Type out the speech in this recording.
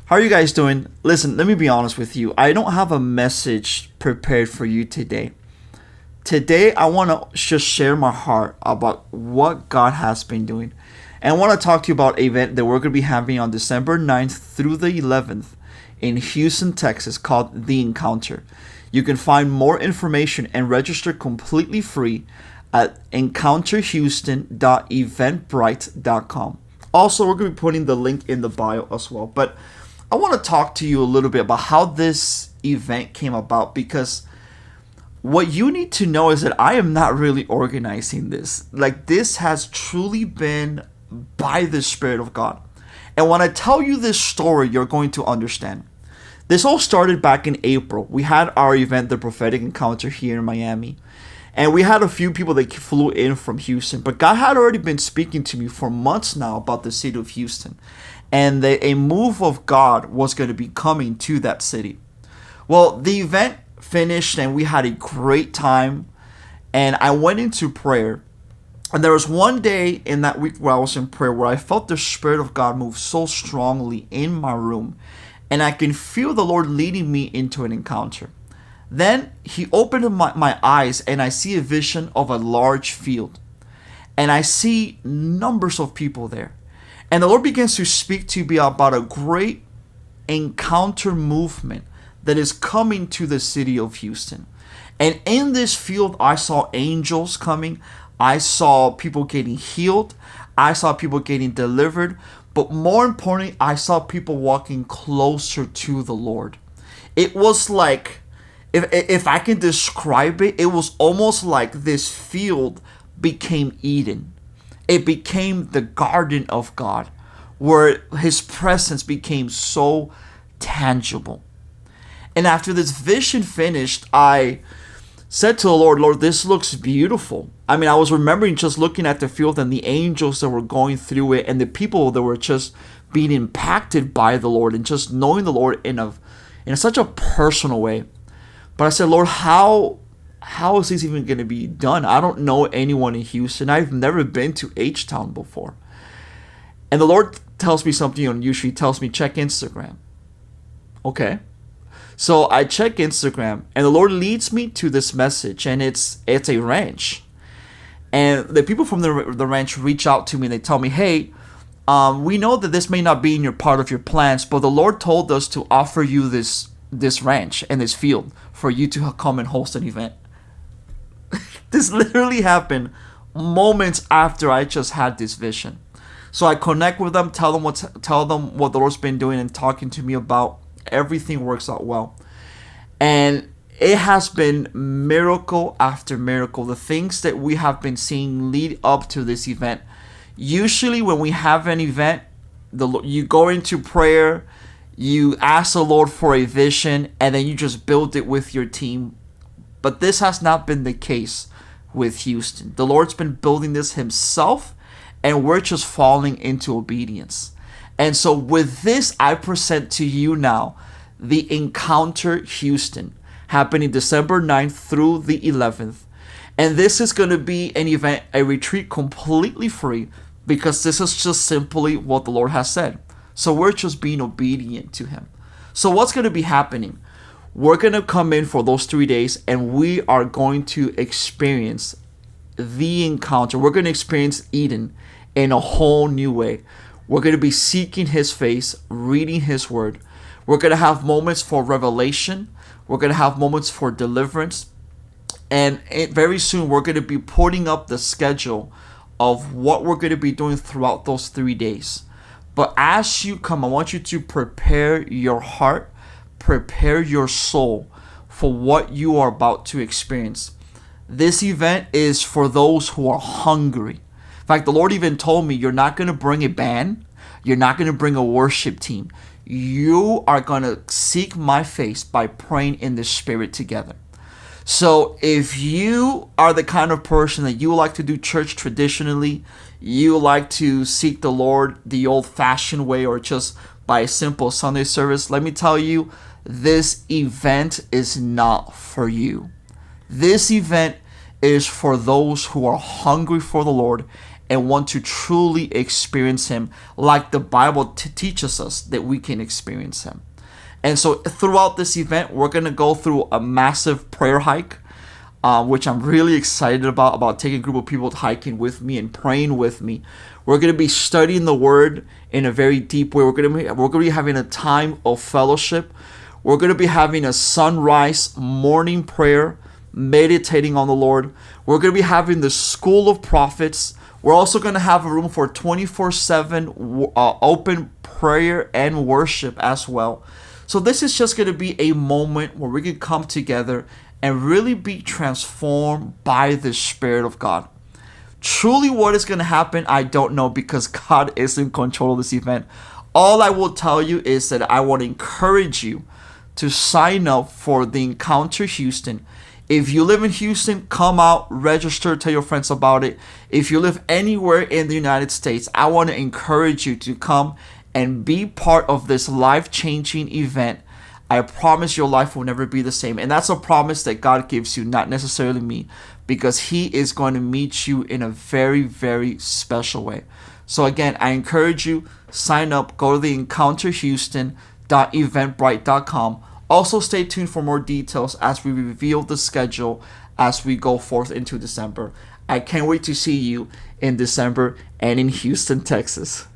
How are you guys doing? Listen, let me be honest with you. I don't have a message prepared for you today. Today, I want to just share my heart about what God has been doing. And I want to talk to you about an event that we're going to be having on December 9th through the 11th in Houston, Texas, called The Encounter. You can find more information and register completely free at encounterhouston.eventbrite.com. Also, we're going to be putting the link in the bio as well. But I want to talk to you a little bit about how this event came about, because what you need to know is that I am not really organizing this. Like, this has truly been by the Spirit of God. And when I tell you this story, you're going to understand. This all started back in April. We had our event, the Prophetic Encounter, here in Miami. And we had a few people that flew in from Houston. But God had already been speaking to me for months now about the city of Houston. And a move of God was going to be coming to that city. Well, the event finished and we had a great time. And I went into prayer. And there was one day in that week where I was in prayer where I felt the Spirit of God move so strongly in my room. And I can feel the Lord leading me into an encounter. Then He opened my eyes and I see a vision of a large field. And I see numbers of people there. And the Lord begins to speak to me about a great encounter movement that is coming to the city of Houston. And in this field, I saw angels coming. I saw people getting healed. I saw people getting delivered. But more importantly, I saw people walking closer to the Lord. It was like, if I can describe it, it was almost like this field became Eden. It became the garden of God, where His presence became so tangible. And after this vision finished, I said to the Lord, Lord, this looks beautiful. I mean, I was remembering just looking at the field and the angels that were going through it and the people that were just being impacted by the Lord and just knowing the Lord in such a personal way. But I said, Lord, how is this even going to be done? I don't know anyone in Houston. I've never been to H-Town before. And the Lord tells me something unusual. He tells me, check Instagram. Okay. So I check Instagram and the Lord leads me to this message, and it's a ranch. And the people from the ranch reach out to me and they tell me, hey, we know that this may not be in your part of your plans, but the Lord told us to offer you this ranch and this field for you to come and host an event. This literally happened moments after I just had this vision. So I connect with them, tell them what the Lord's been doing and talking to me about. Everything works out well. And it has been miracle after miracle. The things that we have been seeing lead up to this event. Usually when we have an event, you go into prayer, you ask the Lord for a vision, and then you just build it with your team. But this has not been the case with Houston. The Lord's been building this Himself, and we're just falling into obedience. And so with this, I present to you now the Encounter Houston, happening December 9th through the 11th. And this is going to be an event, a retreat completely free, because this is just simply what the Lord has said. So we're just being obedient to Him. So what's going to be happening? We're going to come in for those 3 days and we are going to experience the encounter. We're going to experience Eden in a whole new way. We're going to be seeking His face, reading His word. We're going to have moments for revelation. We're going to have moments for deliverance. And very soon we're going to be putting up the schedule of what we're going to be doing throughout those 3 days. But as you come, I want you to prepare your heart, prepare your soul for what you are about to experience. This event is for those who are hungry. In fact, the Lord even told me, you're not going to bring a band. You're not going to bring a worship team. You are going to seek my face by praying in the Spirit together. So if you are the kind of person that you like to do church traditionally, you like to seek the Lord the old-fashioned way or just by a simple Sunday service, let me tell you, this event is not for you. This event is for those who are hungry for the Lord and want to truly experience Him like the Bible teaches us that we can experience Him. And so throughout this event, we're going to go through a massive prayer hike, which I'm really excited about taking a group of people hiking with me and praying with me. We're going to be studying the Word in a very deep way. We're going to be having a time of fellowship. We're going to be having a sunrise morning prayer, meditating on the Lord. We're going to be having the School of Prophets. We're also going to have a room for 24/7 open prayer and worship as well. So this is just going to be a moment where we can come together and really be transformed by the Spirit of God. Truly what is going to happen, I don't know, because God is in control of this event. All I will tell you is that I want to encourage you to sign up for the Encounter Houston. If you live in Houston, come out, register, tell your friends about it. If you live anywhere in the United States, I want to encourage you to come and be part of this life-changing event. I promise your life will never be the same. And that's a promise that God gives you, not necessarily me, because He is going to meet you in a very, very special way. So again, I encourage you, sign up, go to the encounterhouston.eventbrite.com. Also, stay tuned for more details as we reveal the schedule as we go forth into December. I can't wait to see you in December and in Houston, Texas.